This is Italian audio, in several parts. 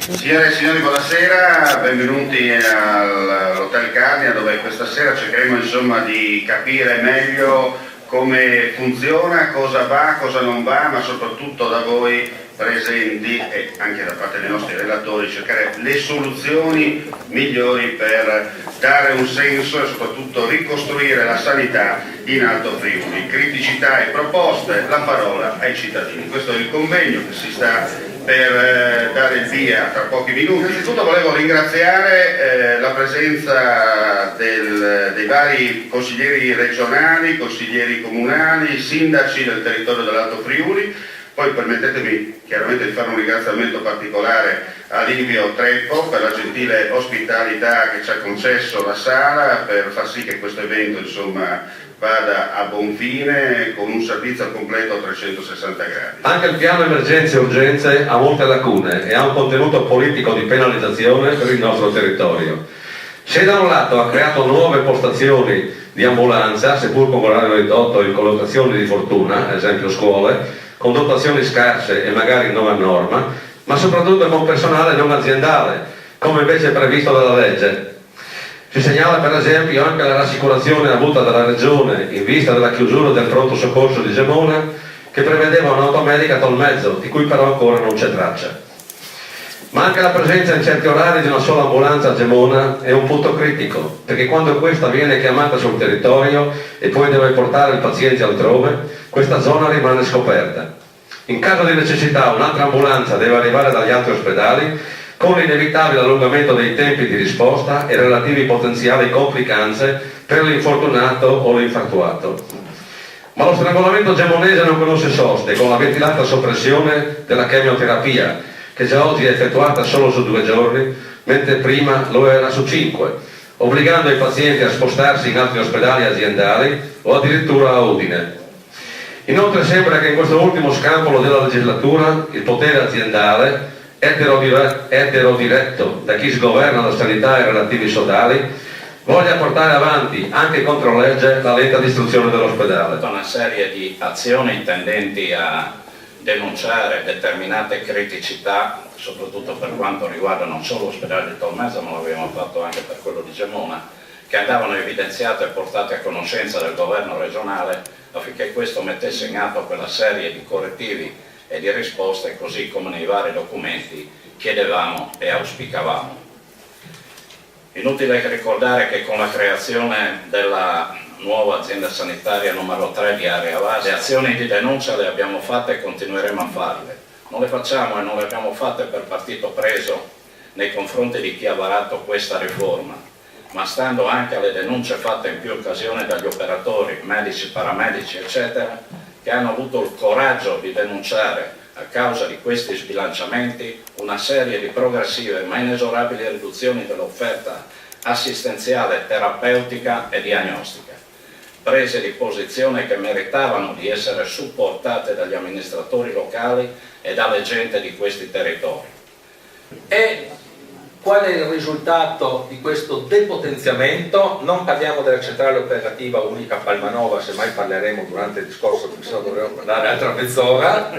Signore e signori, buonasera, benvenuti all'Hotel Carnia, dove questa sera cercheremo insomma di capire meglio come funziona, cosa va, cosa non va, ma soprattutto da voi presenti e anche da parte dei nostri relatori cercare le soluzioni migliori per dare un senso e soprattutto ricostruire la sanità in Alto Friuli. Criticità e proposte, la parola ai cittadini. Questo è il convegno che si sta per dare il via tra pochi minuti. Innanzitutto volevo ringraziare la presenza dei vari consiglieri regionali, consiglieri comunali, sindaci del territorio dell'Alto Friuli. Poi permettetemi chiaramente di fare un ringraziamento particolare a Livio Treppo per la gentile ospitalità che ci ha concesso la sala per far sì che questo evento insomma vada a buon fine con un servizio completo a 360 gradi. Anche il piano emergenze e urgenze ha molte lacune e ha un contenuto politico di penalizzazione per il nostro territorio. Se da un lato ha creato nuove postazioni di ambulanza, seppur con orario ridotto in collocazioni di fortuna, ad esempio scuole, con dotazioni scarse e magari non a norma, ma soprattutto con personale non aziendale, come invece previsto dalla legge. Si segnala per esempio anche la rassicurazione avuta dalla Regione in vista della chiusura del pronto soccorso di Gemona, che prevedeva un'automedica Tolmezzo, di cui però ancora non c'è traccia. Ma anche la presenza in certi orari di una sola ambulanza a Gemona è un punto critico, perché quando questa viene chiamata sul territorio e poi deve portare il paziente altrove, questa zona rimane scoperta. In caso di necessità un'altra ambulanza deve arrivare dagli altri ospedali, con l'inevitabile allungamento dei tempi di risposta e relativi potenziali complicanze per l'infortunato o l'infartuato. Ma lo strangolamento gemonese non conosce soste, con la ventilata soppressione della chemioterapia, che già oggi è effettuata solo su 2 giorni, mentre prima lo era su 5, obbligando i pazienti a spostarsi in altri ospedali aziendali o addirittura a Udine. Inoltre sembra che in questo ultimo scampolo della legislatura il potere aziendale, eterodiretto da chi sgoverna la sanità e i relativi sodali, voglia portare avanti, anche contro legge, la lenta distruzione dell'ospedale. Una serie di azioni tendenti a denunciare determinate criticità, soprattutto per quanto riguarda non solo l'ospedale di Tolmezzo, ma l'abbiamo fatto anche per quello di Gemona, che andavano evidenziate e portate a conoscenza del governo regionale affinché questo mettesse in atto quella serie di correttivi e di risposte, così come nei vari documenti chiedevamo e auspicavamo. Inutile ricordare che con la creazione della nuova azienda sanitaria numero 3 di Area Vasa, le azioni di denuncia le abbiamo fatte e continueremo a farle. Non le facciamo e non le abbiamo fatte per partito preso nei confronti di chi ha varato questa riforma, ma stando anche alle denunce fatte in più occasioni dagli operatori, medici, paramedici, eccetera, che hanno avuto il coraggio di denunciare, a causa di questi sbilanciamenti, una serie di progressive ma inesorabili riduzioni dell'offerta assistenziale, terapeutica e diagnostica. Prese di posizione che meritavano di essere supportate dagli amministratori locali e dalle gente di questi territori. E qual è il risultato di questo depotenziamento? Non parliamo della centrale operativa unica Palmanova, semmai parleremo durante il discorso, perché se no dovremo parlare altra mezz'ora.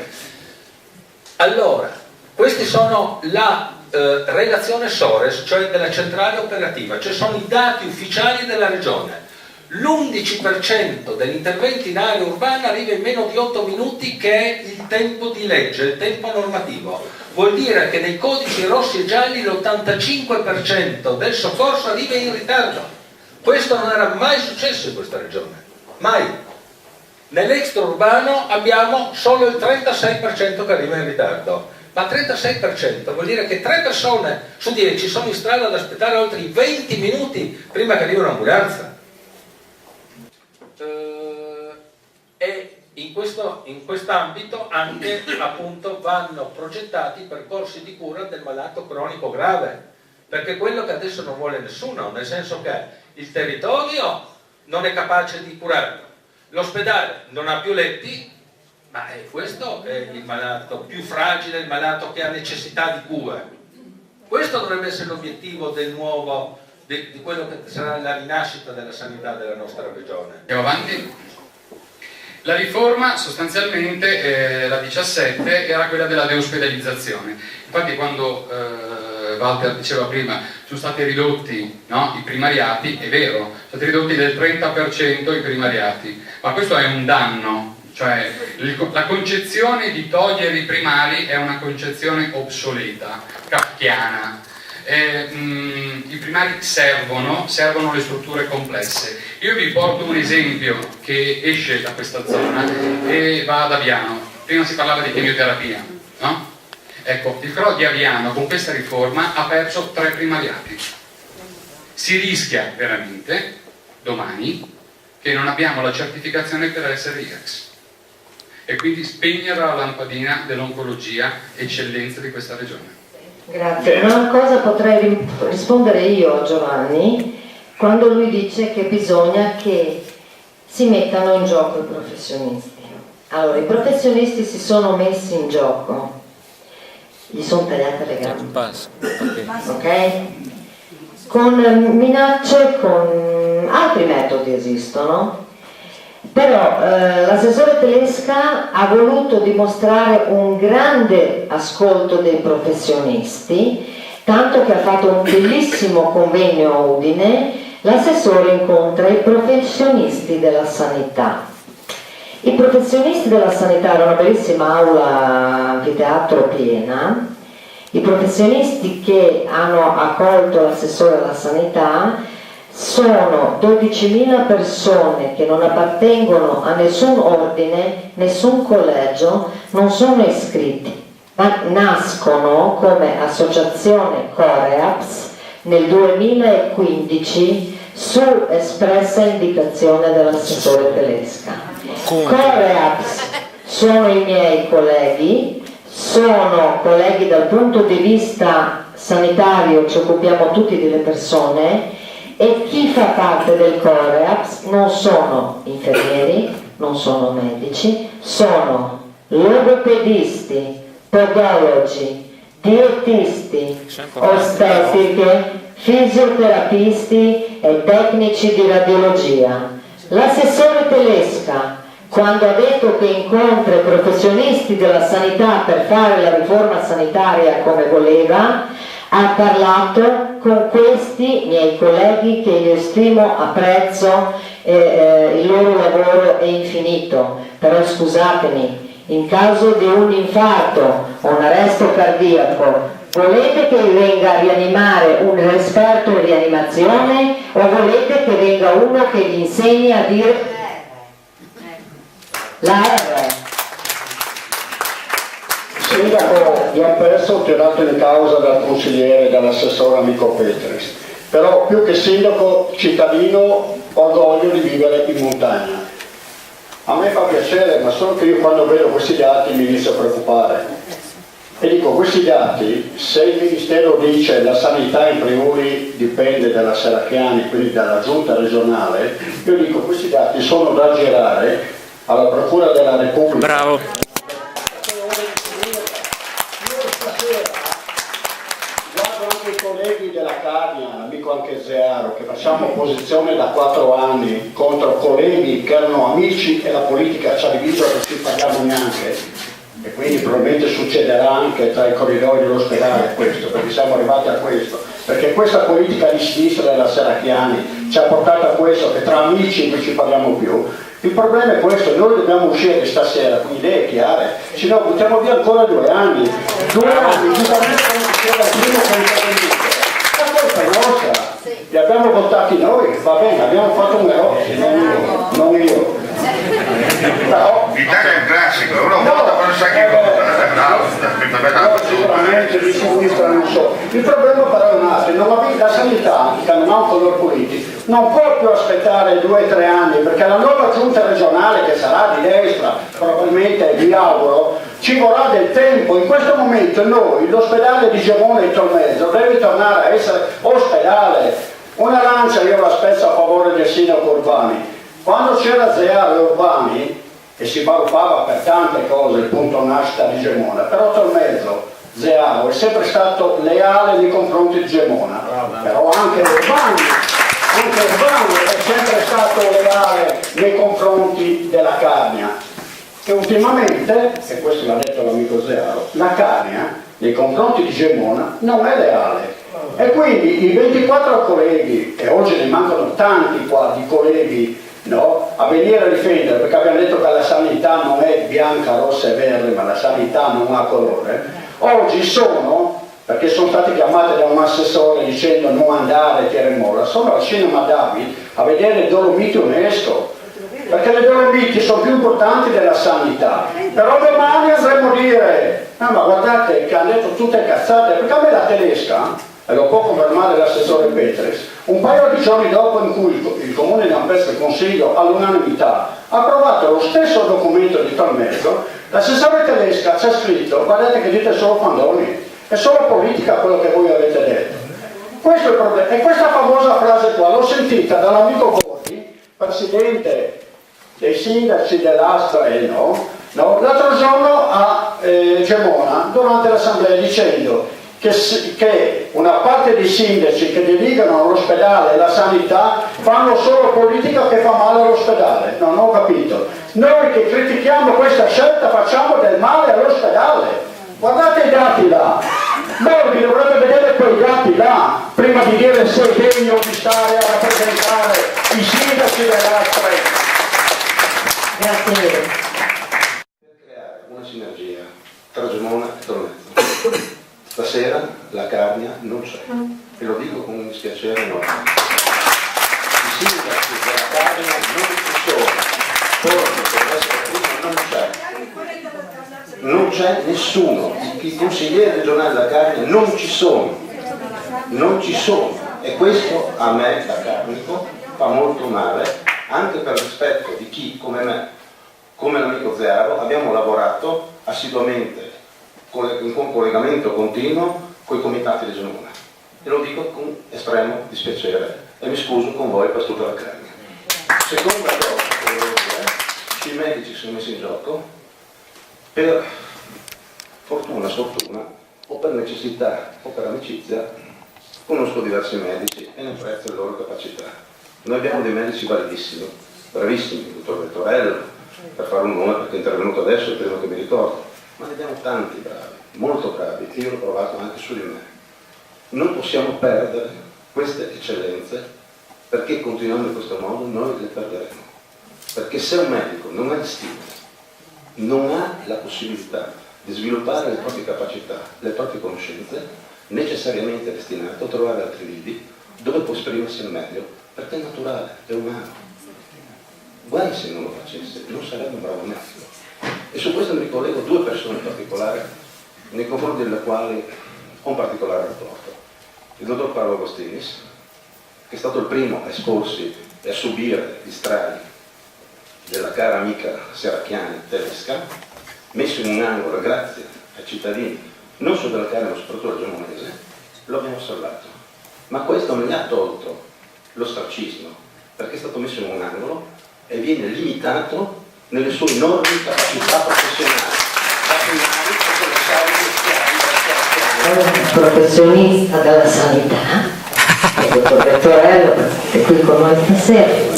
Allora, questi sono la relazione SORES, cioè della centrale operativa, cioè sono i dati ufficiali della regione. L'11% degli interventi in area urbana arriva in meno di 8 minuti, che è il tempo di legge, il tempo normativo. Vuol dire che nei codici rossi e gialli l'85% del soccorso arriva in ritardo. Questo non era mai successo in questa regione, mai. Nell'extraurbano abbiamo solo il 36% che arriva in ritardo, ma 36% vuol dire che 3 persone su 10 sono in strada ad aspettare oltre 20 minuti prima che arrivi un'ambulanza. E in quest'ambito anche appunto vanno progettati percorsi di cura del malato cronico grave, perché quello che adesso non vuole nessuno, nel senso che il territorio non è capace di curarlo, l'ospedale non ha più letti, ma questo è il malato più fragile, il malato che ha necessità di cura. Questo dovrebbe essere l'obiettivo del nuovo, di quello che sarà la rinascita della sanità della nostra regione. Andiamo avanti. La riforma sostanzialmente, la 17, era quella della deospedalizzazione. Infatti quando Walter diceva prima sono stati ridotti, no, i primariati, è vero, sono stati ridotti del 30% i primariati, ma questo è un danno, cioè la concezione di togliere i primari è una concezione obsoleta, kafkiana. I primari servono le strutture complesse. Io vi porto un esempio che esce da questa zona e va ad Aviano. Prima si parlava di chemioterapia, no? Ecco, il CRO di Aviano con questa riforma ha perso 3 primariati. Si rischia veramente domani che non abbiamo la certificazione per essere IREX e quindi spegnere la lampadina dell'oncologia, eccellenza di questa regione. Grazie. Una cosa potrei rispondere io a Giovanni quando lui dice che bisogna che si mettano in gioco i professionisti. Allora, i professionisti si sono messi in gioco, gli sono tagliate le gambe, ok? Con minacce, con altri metodi esistono. Però l'assessore Telesca ha voluto dimostrare un grande ascolto dei professionisti, tanto che ha fatto un bellissimo convegno a Udine. L'assessore incontra i professionisti della sanità. I professionisti della sanità, era una bellissima aula anfiteatro piena. I professionisti che hanno accolto l'assessore alla sanità sono 12.000 persone che non appartengono a nessun ordine, nessun collegio, non sono iscritti, ma nascono come associazione Coreaps nel 2015 su espressa indicazione dell'assessore Telesca. Coreaps sono i miei colleghi, sono colleghi dal punto di vista sanitario, ci occupiamo tutti delle persone. E chi fa parte del Coreaps non sono infermieri, non sono medici, sono logopedisti, podologi, dietisti, ostetiche, fisioterapisti e tecnici di radiologia. L'assessore Telesca, quando ha detto che incontra i professionisti della sanità per fare la riforma sanitaria come voleva, ha parlato con questi miei colleghi che io stimo, apprezzo, il loro lavoro è infinito, però scusatemi, in caso di un infarto o un arresto cardiaco, volete che venga a rianimare un esperto in rianimazione o volete che venga uno che gli insegni a dire la R? Il sindaco di Ampezzo tirato in causa dal consigliere e dall'assessore amico Petris, però più che sindaco cittadino orgoglio di vivere in montagna. A me fa piacere, ma solo che io quando vedo questi dati mi inizio a preoccupare e dico questi dati, se il Ministero dice la sanità in Friuli dipende dalla Serracchiani, quindi dalla giunta regionale, io dico questi dati sono da girare alla Procura della Repubblica. Bravo. Colleghi della Carnia, amico anche Zearo, che facciamo opposizione da 4 anni contro colleghi che erano amici e la politica ci ha diviso che ci parliamo neanche, e quindi probabilmente succederà anche tra i corridoi dell'ospedale questo, perché siamo arrivati a questo, perché questa politica di sinistra della Serracchiani ci ha portato a questo, che tra amici non ci parliamo più. Il problema è questo, noi dobbiamo uscire stasera con idee chiare, se no buttiamo via ancora 2 anni, 2 anni, giustamente come diceva il primo che intervenito. La colpa è nostra, li abbiamo votati noi, va bene, abbiamo fatto un errore, non io. Però, l'Italia è un classico, uno vota quando sa chi vota. No, sicuramente di sinistra non so. Il problema però è un altro, la sanità, che non ha un colore politico, non può più aspettare 2 o 3 anni, perché la nuova giunta regionale, che sarà di destra, probabilmente vi auguro, ci vorrà del tempo. In questo momento noi, l'ospedale di Gemona in Tolmezzo, deve tornare a essere ospedale. Una lancia io la spezzo a favore del sindaco Urbani. Quando c'era Zearo e Urbani, e si valutava per tante cose il punto nascita di Gemona, però Tolmezzo, Zearo è sempre stato leale nei confronti di Gemona, però anche Urbani anche Sbando è sempre stato leale nei confronti della Carnia, che ultimamente, e questo l'ha detto l'amico Zearo, la Carnia nei confronti di Gemona non è leale. E quindi i 24 colleghi, e oggi ne mancano tanti qua di colleghi, no, a venire a difendere, perché abbiamo detto che la sanità non è bianca, rossa e verde, ma la sanità non ha colore, oggi sono, perché sono stati chiamati da un assessore dicendo non andare, tira e molla, sono al cinema David a vedere le Dolomiti UNESCO, perché le Dolomiti sono più importanti della sanità. Però domani andremo a dire, ma guardate che hanno detto tutte cazzate, perché a me la tedesca, e lo può confermare l'assessore Petres, un paio di giorni dopo in cui il comune di Ampezzo, il consiglio all'unanimità ha approvato lo stesso documento di tal mezzo, l'assessore Tedesca c'è scritto, guardate che dite solo pandoni, è solo politica quello che voi avete detto. Questo è il problema. E questa famosa frase qua l'ho sentita dall'amico Borghi, presidente dei sindaci dell'Astra e l'altro giorno a Gemona durante l'assemblea, dicendo che una parte dei sindaci che dedicano all'ospedale e alla sanità fanno solo politica che fa male all'ospedale. Non ho capito. Noi che critichiamo questa scelta facciamo del male all'ospedale. Guardate i dati là. Borghi dovrebbe vedere quei dati là prima di dire se è degno di stare a rappresentare i sindaci dell'Astra. Grazie mille. Per creare una sinergia tra Gemona e Tronezzo. Stasera la Carnia non c'è, e lo dico con un dispiacere enorme. I sindaci della Carnia non ci sono, Borghi per essere prima non c'è nessuno, i consiglieri regionali della Carnia non ci sono, e questo a me da carnico fa molto male, anche per rispetto di chi come me, come l'amico Zearo, abbiamo lavorato assiduamente con collegamento continuo con i comitati di Gemona, e lo dico con estremo dispiacere e mi scuso con voi per tutta la Carnia. Seconda cosa che volevo dire, i medici sono messi in gioco per fortuna, sfortuna o per necessità o per amicizia. Conosco diversi medici e ne apprezzo le loro capacità. Noi abbiamo dei medici validissimi, bravissimi, il dottor Vettorello, per fare un nome perché è intervenuto adesso, è il primo che mi ricordo. Ma ne abbiamo tanti bravi, molto bravi, e io l'ho provato anche su di me. Non possiamo perdere queste eccellenze, perché continuando in questo modo noi le perderemo. Perché se un medico non ha istinto, non ha la possibilità di sviluppare le proprie capacità, le proprie conoscenze, necessariamente è destinato a trovare altri lidi dove può esprimersi al meglio, perché è naturale, è umano. Guai se non lo facesse, non sarebbe un bravo medico. E su questo mi ricollego due persone in particolare, nei confronti delle quali ho un particolare rapporto. Il dottor Paolo Agostinis, che è stato il primo a esporsi e a subire gli strali della cara amica serracchiana tedesca, messo in un angolo grazie ai cittadini, non solo della Carnia ma soprattutto del Gemonese, lo abbiamo salvato. Ma questo non gli ha tolto l'ostracismo, perché è stato messo in un angolo e viene limitato nelle sue enormi capacità professionali, Un professionista della sanità, il dottor Vettorello, è qui con noi stasera.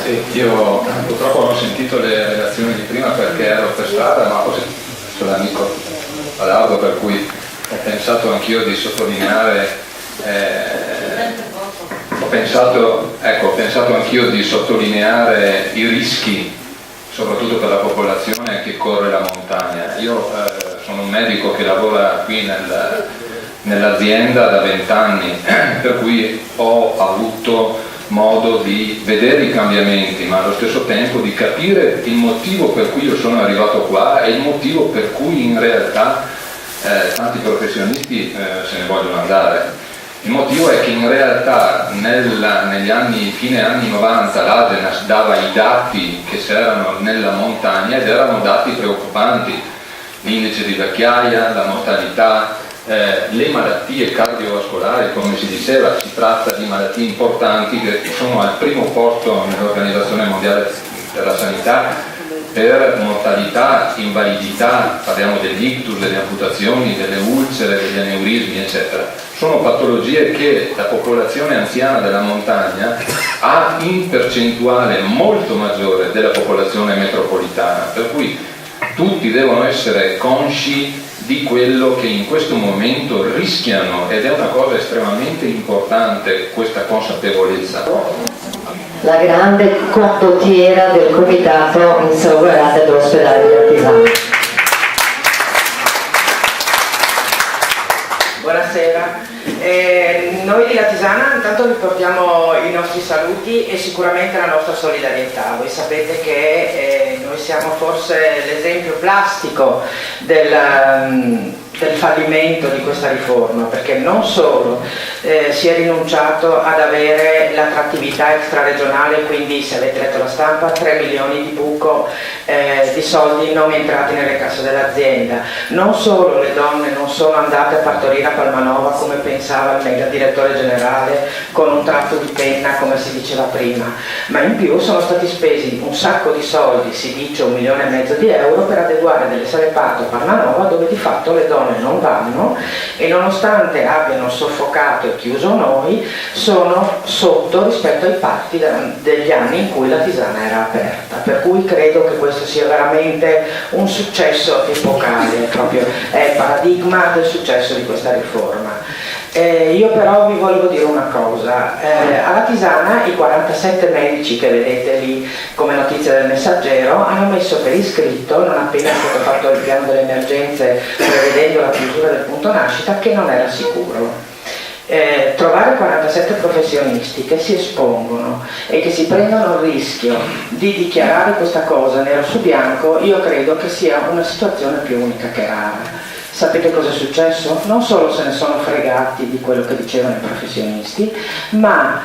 Sì, io purtroppo non ho sentito le relazioni di prima perché ero per strada, ma ho sentito l'amico Alardo, per cui ho pensato anch'io di sottolineare, ho pensato anch'io di sottolineare i rischi, soprattutto per la popolazione che corre la montagna. Io sono un medico che lavora qui nell'azienda da 20 anni, per cui ho avuto modo di vedere i cambiamenti, ma allo stesso tempo di capire il motivo per cui io sono arrivato qua e il motivo per cui in realtà tanti professionisti se ne vogliono andare. Il motivo è che in realtà negli anni, fine anni 90, l'Agenas dava i dati che c'erano nella montagna ed erano dati preoccupanti: l'indice di vecchiaia, la mortalità, le malattie cardiovascolari, come si diceva. Si tratta di malattie importanti che sono al primo posto nell'Organizzazione Mondiale della Sanità, per mortalità, invalidità, parliamo dell'ictus, delle amputazioni, delle ulcere, degli aneurismi, eccetera. Sono patologie che la popolazione anziana della montagna ha in percentuale molto maggiore della popolazione metropolitana, per cui tutti devono essere consci di quello che in questo momento rischiano, ed è una cosa estremamente importante questa consapevolezza. La grande condottiera del comitato in salvaguardia dell'ospedale di Latisana. Buonasera, noi di Latisana intanto vi portiamo i nostri saluti e sicuramente la nostra solidarietà. Voi sapete che noi siamo forse l'esempio plastico del fallimento di questa riforma, perché non solo si è rinunciato ad avere l'attrattività extraregionale, quindi se avete letto la stampa 3 milioni di buco di soldi non entrati nelle casse dell'azienda, non solo le donne non sono andate a partorire a Palmanova come pensava il mega direttore generale con un tratto di penna come si diceva prima, ma in più sono stati spesi un sacco di soldi, si dice 1,5 milioni di euro, per adeguare delle sale parto a Palmanova dove di fatto le donne non vanno e nonostante abbiano soffocato e chiuso noi sono sotto rispetto ai parti degli anni in cui Latisana era aperta, per cui credo che questo sia veramente un successo epocale, proprio è il paradigma del successo di questa riforma. Io però vi volevo dire una cosa, a Latisana i 47 medici che vedete lì come notizia del Messaggero hanno messo per iscritto, non appena è stato fatto il piano delle emergenze prevedendo la chiusura del punto nascita, che non era sicuro. Trovare 47 professionisti che si espongono e che si prendono il rischio di dichiarare questa cosa nero su bianco, io credo che sia una situazione più unica che rara. Sapete cosa è successo? Non solo se ne sono fregati di quello che dicevano i professionisti, ma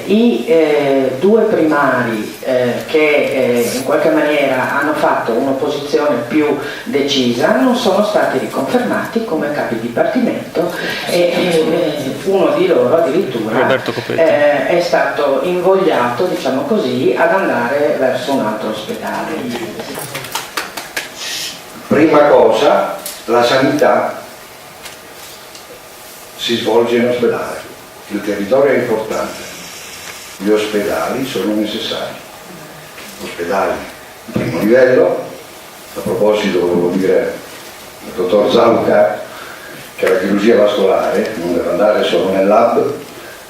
i due primari che in qualche maniera hanno fatto un'opposizione più decisa non sono stati riconfermati come capi dipartimento e uno di loro addirittura è stato invogliato, diciamo così, ad andare verso un altro ospedale. Prima cosa, la sanità si svolge in ospedale, il territorio è importante, gli ospedali sono necessari, ospedali di primo livello. A proposito volevo dire al dottor Zauca che la chirurgia vascolare non deve andare solo nel lab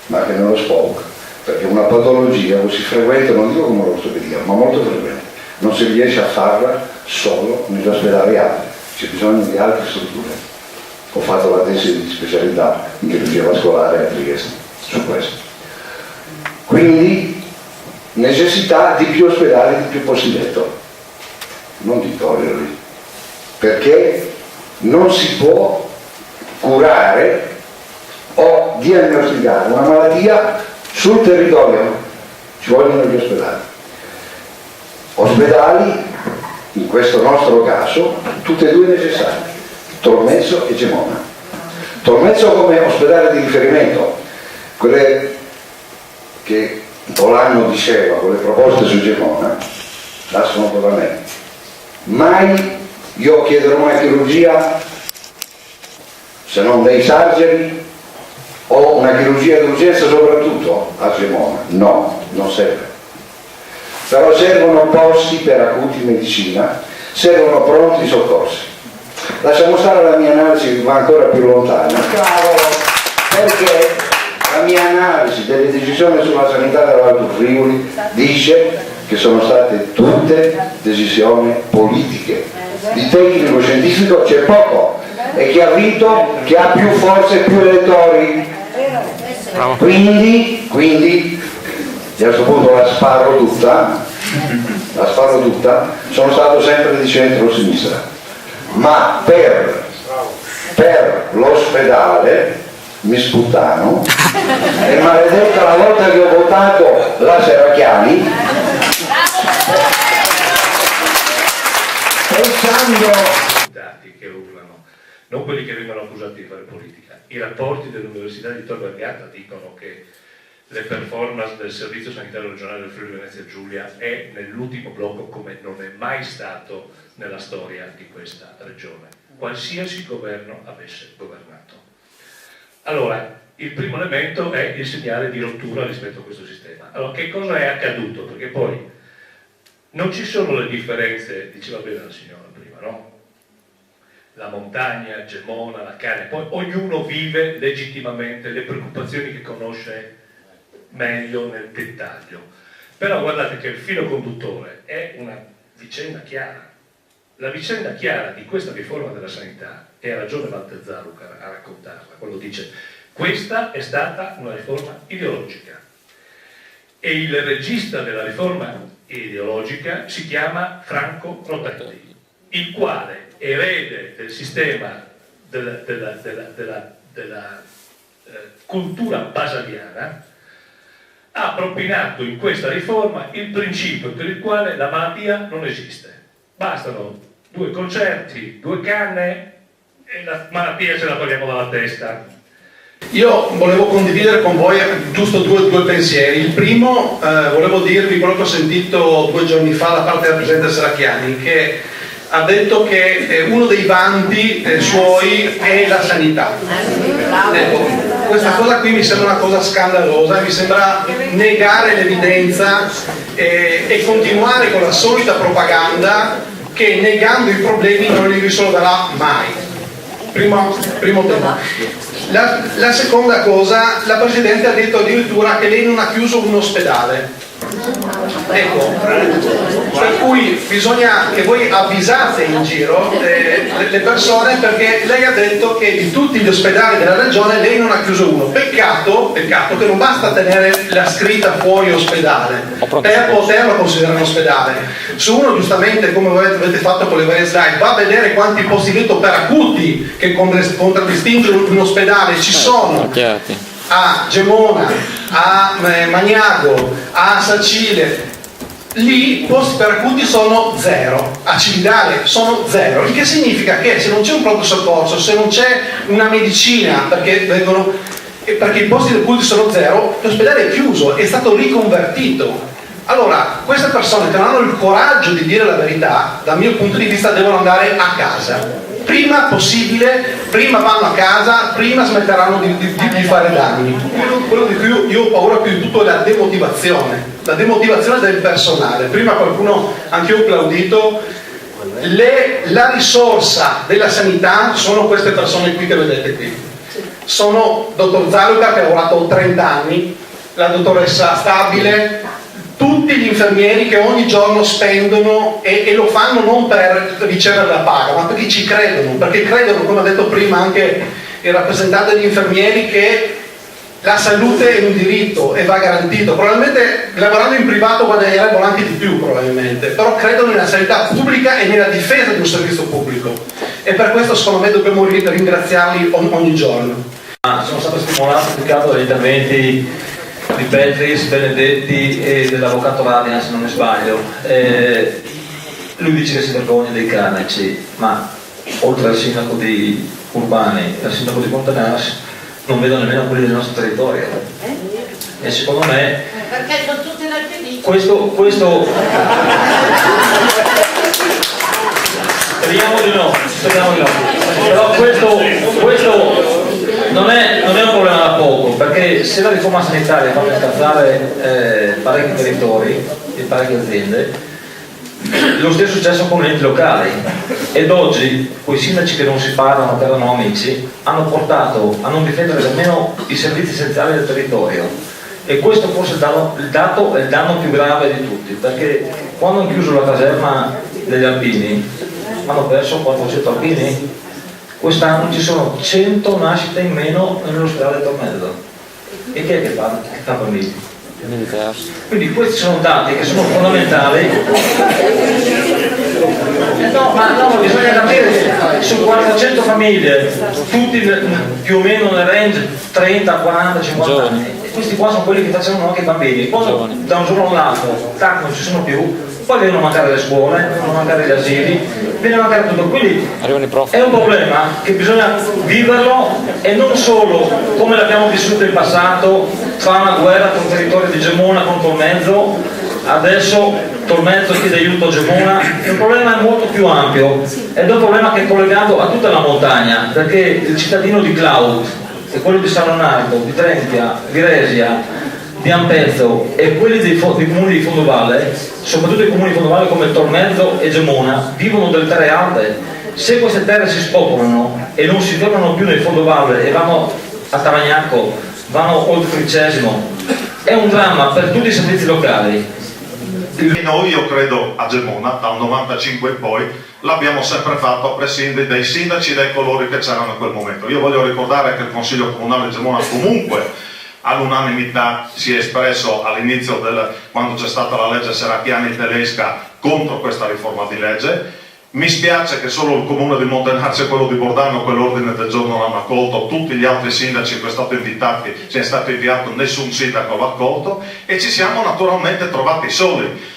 ma anche nello SPOC, perché una patologia così frequente, non dico come l'ortopedia, ma molto frequente, non si riesce a farla solo negli ospedali altri. C'è bisogno di altre strutture. Ho fatto la tesi di specialità in chirurgia vascolare a Trieste su questo. Quindi necessità di più ospedali, di più posti letto, non di toglierli, perché non si può curare o diagnosticare una malattia sul territorio, ci vogliono gli ospedali. Ospedali, in questo nostro caso, tutti e due necessari, Tolmezzo e Gemona. Tolmezzo come ospedale di riferimento, quelle che Bolano diceva, quelle proposte su Gemona, lasciano per me. Mai io chiederò una chirurgia, se non dei sargeri, o una chirurgia d'urgenza soprattutto a Gemona. No, non serve. Però servono posti per acuti medicina, servono pronti soccorsi. Lasciamo stare la mia analisi che va ancora più lontana, perché la mia analisi delle decisioni sulla sanità dell'Alto Friuli dice che sono state tutte decisioni politiche. Di tecnico-scientifico c'è poco e chi ha vinto, chi ha più forze e più elettori. Quindi a questo punto la sparo tutta, sono stato sempre di centro-sinistra, ma per l'ospedale mi sputtano e maledetta la volta che ho votato la Serracchiani, pensando che urlano, non quelli che vengono accusati di fare politica. I rapporti dell'Università di Tor Vergata dicono che le performance del Servizio Sanitario Regionale del Friuli Venezia Giulia è nell'ultimo blocco come non è mai stato nella storia di questa regione, qualsiasi governo avesse governato. Allora, il primo elemento è il segnale di rottura rispetto a questo sistema. Allora, che cosa è accaduto? Perché poi non ci sono le differenze, diceva bene la signora prima, no? La montagna, Gemona, la Carnia, poi ognuno vive legittimamente le preoccupazioni che conosce meglio nel dettaglio. Però guardate che il filo conduttore è una vicenda chiara. La vicenda chiara di questa riforma della sanità, e ha ragione Walter Zaruca a raccontarla, quando dice questa è stata una riforma ideologica. E il regista della riforma ideologica si chiama Franco Rotelli, il quale, erede del sistema della cultura basaliana, ha propinato in questa riforma il principio per il quale la malattia non esiste. Bastano 2 concerti, 2 canne e la malattia ce la togliamo dalla testa. Io volevo condividere con voi giusto due pensieri. Il primo, volevo dirvi quello che ho sentito 2 giorni fa da parte del presidente Serracchiani, che ha detto che uno dei vanti suoi è la sanità. Ecco, questa cosa qui mi sembra una cosa scandalosa, mi sembra negare l'evidenza e continuare con la solita propaganda che negando i problemi non li risolverà mai. Primo tema. La seconda cosa, la Presidente ha detto addirittura che lei non ha chiuso un ospedale. Ecco, per cui bisogna che voi avvisate in giro le persone, perché lei ha detto che di tutti gli ospedali della regione lei non ha chiuso uno. Peccato che non basta tenere la scritta fuori ospedale per poterlo considerare un ospedale. Su uno, giustamente, come avete fatto con le varie slide, va a vedere quanti posti letto per acuti che contraddistinguono un ospedale ci sono a Gemona, a Magnago, a Sacile. Lì posti per acuti sono 0, a Cividale sono 0, il che significa che se non c'è un pronto soccorso, se non c'è una medicina, perché i posti acuti sono 0, l'ospedale è chiuso, è stato riconvertito. Allora, queste persone che non hanno il coraggio di dire la verità, dal mio punto di vista, devono andare a casa. Prima possibile, prima vanno a casa, prima smetteranno di fare danni. Quello di cui io ho paura più di tutto è la demotivazione del personale. Prima qualcuno, anche io ho applaudito, la risorsa della sanità sono queste persone qui che vedete qui. Sono dottor Zaruca, che ha lavorato 30 anni, la dottoressa Stabile, tutti gli infermieri che ogni giorno spendono e lo fanno non per ricevere la paga, ma perché ci credono, perché credono, come ha detto prima anche il rappresentante degli infermieri, che la salute è un diritto e va garantito. Probabilmente lavorando in privato guadagnerebbero anche di più, probabilmente, però credono nella sanità pubblica e nella difesa di un servizio pubblico, e per questo secondo me dobbiamo ringraziarli ogni giorno. Sono stato stimolato più che altro dagli interventi di Petris, Benedetti e dell'avvocato Radina, se non mi sbaglio. Lui dice che si vergogna dei carneci, ma oltre al sindaco di Urbani e al sindaco di Montenaras non vedo nemmeno quelli del nostro territorio. E secondo me perché sono tutti nel PD. Questo speriamo di no. Però questo non è un problema da poco, perché se la riforma sanitaria fa incazzare parecchi territori e parecchie aziende, lo stesso è successo con gli enti locali, ed oggi quei sindaci che non si parlano, che erano amici, hanno portato a non difendere nemmeno i servizi essenziali del territorio, e questo forse è il danno più grave di tutti, perché quando hanno chiuso la caserma degli alpini hanno perso 400 alpini. Quest'anno ci sono 100 nascite in meno nell'ospedale del Tornello. E chi è che fa bambini? Quindi questi sono dati che sono fondamentali. No, bisogna capire che su 400 famiglie, tutti più o meno nel range 30, 40, 50 anni, e questi qua sono quelli che facevano anche i bambini. Quando da un giorno all'altro non ci sono più, poi vengono a mancare le scuole, vengono a mancare gli asili, viene a mancare tutto, quindi è un problema che bisogna viverlo e non solo come l'abbiamo vissuto in passato, fa una guerra con il territorio di Gemona con Tolmezzo, adesso Tolmezzo chiede aiuto a Gemona. Il problema è molto più ampio ed è un problema che è collegato a tutta la montagna, perché il cittadino di Cloud e quello di San Leonardo, di Trentia, di Resia, di Ampezzo e quelli dei comuni di Fondovalle, soprattutto i comuni di Fondovalle come Tolmezzo e Gemona, vivono delle terre alte. Se queste terre si spopolano e non si fermano più nel Fondovalle e vanno a Tavagnacco, vanno oltre il Tricesimo, è un dramma per tutti i servizi locali. Noi, io credo, a Gemona dal 95 in poi l'abbiamo sempre fatto a prescindere dai sindaci e dai colori che c'erano in quel momento. Io voglio ricordare che il Consiglio Comunale di Gemona comunque all'unanimità si è espresso all'inizio quando c'è stata la legge Serracchiani-Tedesca contro questa riforma di legge. Mi spiace che solo il comune di Montenarzio e quello di Bordano quell'ordine del giorno l'hanno accolto, tutti gli altri sindaci che sono stati invitati, se è stato inviato nessun sindaco l'ha accolto e ci siamo naturalmente trovati soli.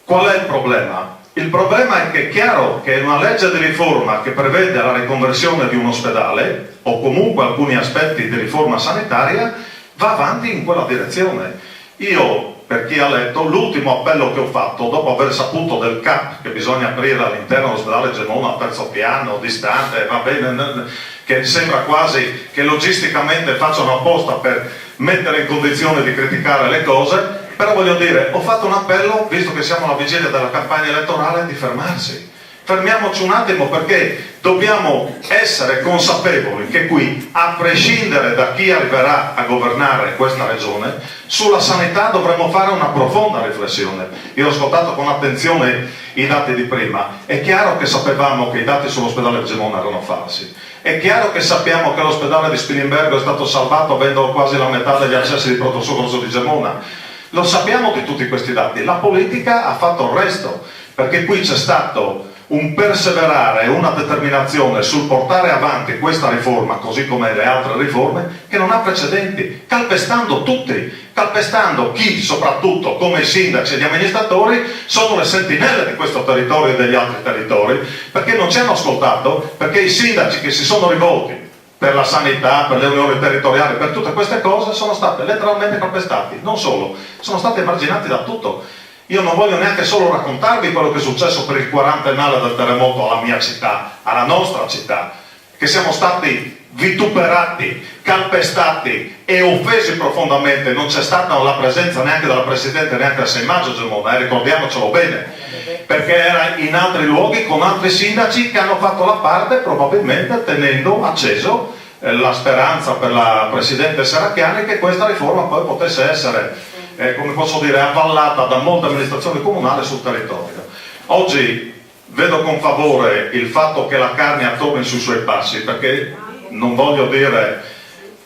Qual è il problema? Il problema è che è chiaro che una legge di riforma che prevede la riconversione di un ospedale o comunque alcuni aspetti di riforma sanitaria va avanti in quella direzione. Io, per chi ha letto, l'ultimo appello che ho fatto dopo aver saputo del CAP che bisogna aprire all'interno dell'ospedale Gemona al terzo piano, distante, va bene, che sembra quasi che logisticamente facciano apposta per mettere in condizione di criticare le cose, però voglio dire, ho fatto un appello, visto che siamo alla vigilia della campagna elettorale, di fermarsi. Fermiamoci un attimo perché dobbiamo essere consapevoli che qui, a prescindere da chi arriverà a governare questa regione, sulla sanità dovremmo fare una profonda riflessione. Io ho ascoltato con attenzione i dati di prima, è chiaro che sapevamo che i dati sull'ospedale di Gemona erano falsi, è chiaro che sappiamo che l'ospedale di Spilimbergo è stato salvato avendo quasi la metà degli accessi di pronto soccorso di Gemona. Lo sappiamo di tutti questi dati, la politica ha fatto il resto, perché qui c'è stato un perseverare e una determinazione sul portare avanti questa riforma, così come le altre riforme, che non ha precedenti, calpestando tutti, calpestando chi soprattutto come i sindaci e gli amministratori sono le sentinelle di questo territorio e degli altri territori, perché non ci hanno ascoltato, perché i sindaci che si sono rivolti per la sanità, per le unioni territoriali, per tutte queste cose sono stati letteralmente calpestati, non solo, sono stati emarginati da tutto. Io non voglio neanche solo raccontarvi quello che è successo per il 40ennale del terremoto alla mia città, alla nostra città, che siamo stati vituperati, calpestati e offesi profondamente. Non c'è stata la presenza neanche della Presidente neanche il 6 maggio a Gemona, ricordiamocelo bene, perché era in altri luoghi con altri sindaci che hanno fatto la parte probabilmente tenendo acceso la speranza per la Presidente Serracchiani che questa riforma poi potesse essere come posso dire, avvallata da molte amministrazioni comunali sul territorio. Oggi vedo con favore il fatto che la Carnia torni sui suoi passi, perché non voglio dire,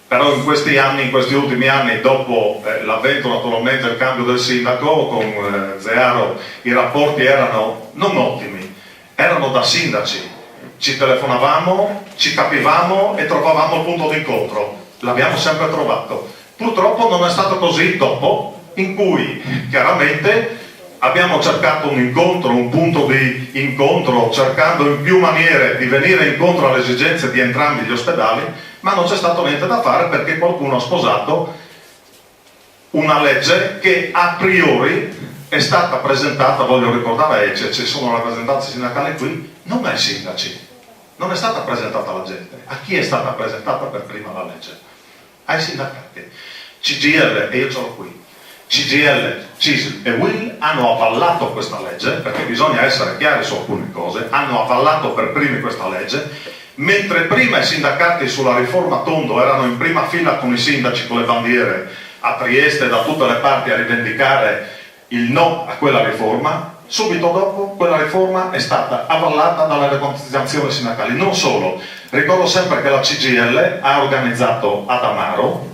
però in questi anni, in questi ultimi anni, dopo l'avvento naturalmente del cambio del sindaco con Zearo, i rapporti erano non ottimi, erano da sindaci, ci telefonavamo, ci capivamo e trovavamo il punto d'incontro, l'abbiamo sempre trovato. Purtroppo non è stato così dopo, in cui chiaramente abbiamo cercato un incontro, un punto di incontro, cercando in più maniere di venire incontro alle esigenze di entrambi gli ospedali, ma non c'è stato niente da fare perché qualcuno ha sposato una legge che a priori è stata presentata, voglio ricordare Ece, ci sono rappresentanze sindacali qui, non ai sindaci, non è stata presentata alla gente. A chi è stata presentata per prima la legge? Ai sindacati. CGIL, e io ce l'ho qui, CGIL, CISL e UIL hanno avallato questa legge, perché bisogna essere chiari su alcune cose, hanno avallato per primi questa legge, mentre prima i sindacati sulla riforma Tondo erano in prima fila con i sindaci con le bandiere a Trieste e da tutte le parti a rivendicare il no a quella riforma, subito dopo quella riforma è stata avallata dalle organizzazioni sindacali. Non solo, ricordo sempre che la CGIL ha organizzato ad Amaro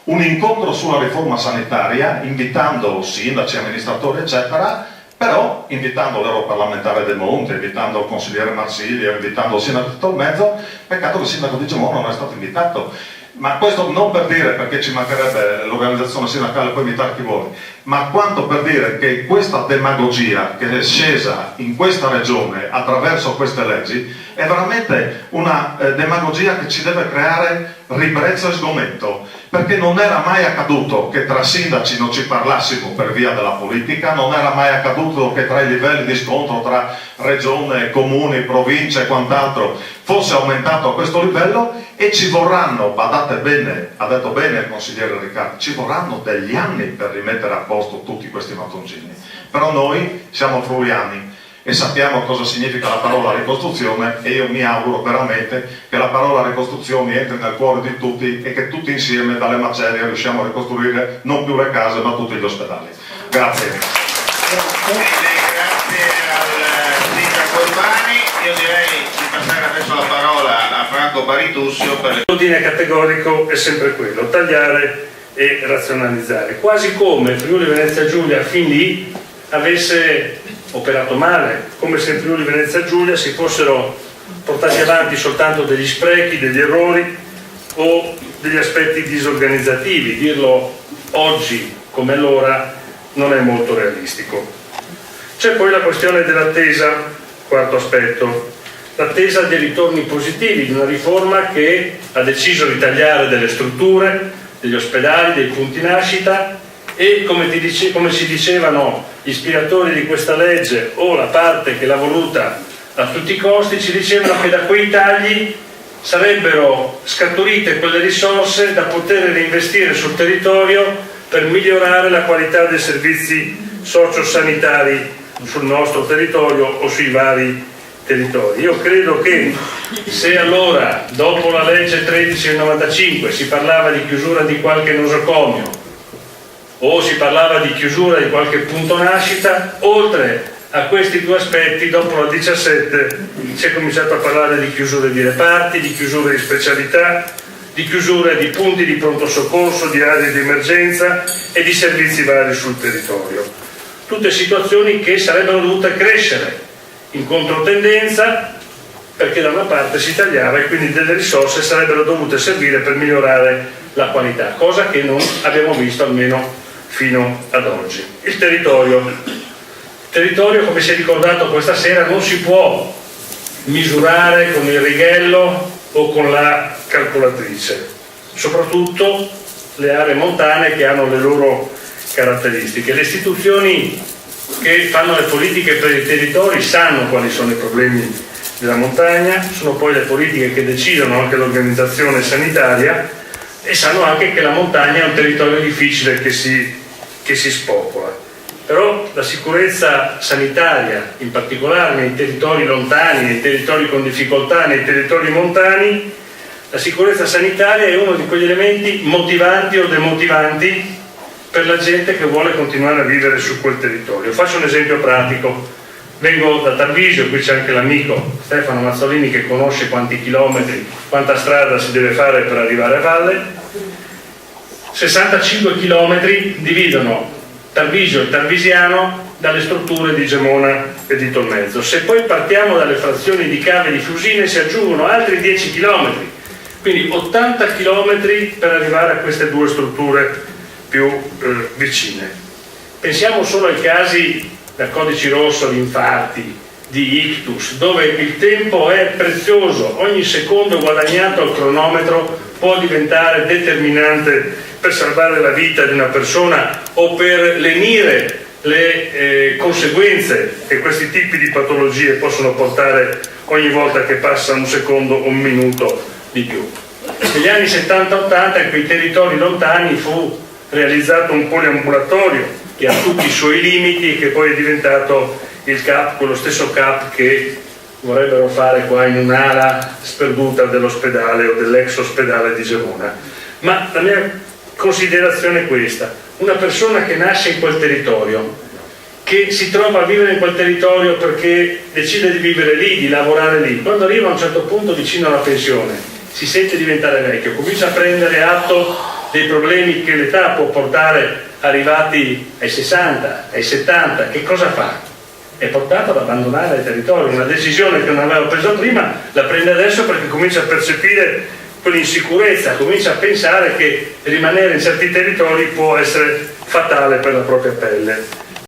un incontro sulla riforma sanitaria, invitando sindaci, amministratori, eccetera, però invitando l'europarlamentare De Monte, invitando il consigliere Marsilio, invitando il sindaco di Tolmezzo. Peccato che il sindaco di Gemona non è stato invitato. Ma questo non per dire, perché ci mancherebbe l'organizzazione sindacale, poi imitare chi vuole, ma quanto per dire che questa demagogia che è scesa in questa regione attraverso queste leggi è veramente una demagogia che ci deve creare ribrezzo e sgomento, perché non era mai accaduto che tra sindaci non ci parlassimo per via della politica, non era mai accaduto che tra i livelli di scontro tra regione, comuni, province e quant'altro fosse aumentato a questo livello, e ci vorranno, badate bene, ha detto bene il consigliere Riccardi, ci vorranno degli anni per rimettere a posto tutti questi mattoncini. Però noi siamo friulani e sappiamo cosa significa la parola ricostruzione, e io mi auguro veramente che la parola ricostruzione entri nel cuore di tutti e che tutti insieme dalle macerie riusciamo a ricostruire non più le case ma tutti gli ospedali. Grazie. Grazie al sindaco Urbani. Io direi di passare adesso la parola a Franco Baritussio per l'ordine categorico è sempre quello: tagliare e razionalizzare, quasi come Friuli Venezia Giulia fin lì avesse operato male, come se in Friuli Venezia Giulia si fossero portati avanti soltanto degli sprechi, degli errori o degli aspetti disorganizzativi. Dirlo oggi come allora non è molto realistico. C'è poi la questione dell'attesa, quarto aspetto, l'attesa dei ritorni positivi di una riforma che ha deciso di tagliare delle strutture, degli ospedali, dei punti nascita, e come ci dicevano gli ispiratori di questa legge o la parte che l'ha voluta a tutti i costi, ci dicevano che da quei tagli sarebbero scaturite quelle risorse da poter reinvestire sul territorio per migliorare la qualità dei servizi sociosanitari sul nostro territorio o sui vari territori. Io credo che se allora dopo la legge 13 del 95 si parlava di chiusura di qualche nosocomio o si parlava di chiusura di qualche punto nascita, oltre a questi due aspetti dopo la 17 si è cominciato a parlare di chiusure di reparti, di chiusure di specialità, di chiusure di punti di pronto soccorso, di aree di emergenza e di servizi vari sul territorio. Tutte situazioni che sarebbero dovute crescere in controtendenza, perché da una parte si tagliava e quindi delle risorse sarebbero dovute servire per migliorare la qualità, cosa che non abbiamo visto almeno fino ad oggi. Il territorio, come si è ricordato questa sera, non si può misurare con il righello o con la calcolatrice, soprattutto le aree montane che hanno le loro caratteristiche. Le istituzioni che fanno le politiche per i territori sanno quali sono i problemi della montagna, sono poi le politiche che decidono anche l'organizzazione sanitaria, e sanno anche che la montagna è un territorio difficile che si spopola. Però la sicurezza sanitaria, in particolare nei territori lontani, nei territori con difficoltà, nei territori montani, la sicurezza sanitaria è uno di quegli elementi motivanti o demotivanti per la gente che vuole continuare a vivere su quel territorio. Faccio un esempio pratico. Vengo da Tarvisio, qui c'è anche l'amico Stefano Mazzolini che conosce quanti chilometri, quanta strada si deve fare per arrivare a valle. 65 chilometri dividono Tarvisio e Tarvisiano dalle strutture di Gemona e di Tolmezzo. Se poi partiamo dalle frazioni di Cave e di Fusine si aggiungono altri 10 chilometri, quindi 80 chilometri per arrivare a queste due strutture più vicine. Pensiamo solo ai casi da codici rosso di infarti, di ictus, dove il tempo è prezioso, ogni secondo guadagnato al cronometro può diventare determinante per salvare la vita di una persona o per lenire le conseguenze che questi tipi di patologie possono portare ogni volta che passa un secondo o un minuto di più. Negli anni 70-80 in quei territori lontani fu realizzato un poliambulatorio che ha tutti i suoi limiti e che poi è diventato il CAP, quello stesso CAP che vorrebbero fare qua in un'ala sperduta dell'ospedale o dell'ex ospedale di Gemona. Ma la mia considerazione è questa: una persona che nasce in quel territorio, che si trova a vivere in quel territorio perché decide di vivere lì, di lavorare lì, quando arriva a un certo punto vicino alla pensione, si sente diventare vecchio, comincia a prendere atto dei problemi che l'età può portare arrivati ai 60, ai 70, che cosa fa? È portato ad abbandonare il territorio. Una decisione che non aveva preso prima la prende adesso perché comincia a percepire quell'insicurezza, comincia a pensare che rimanere in certi territori può essere fatale per la propria pelle.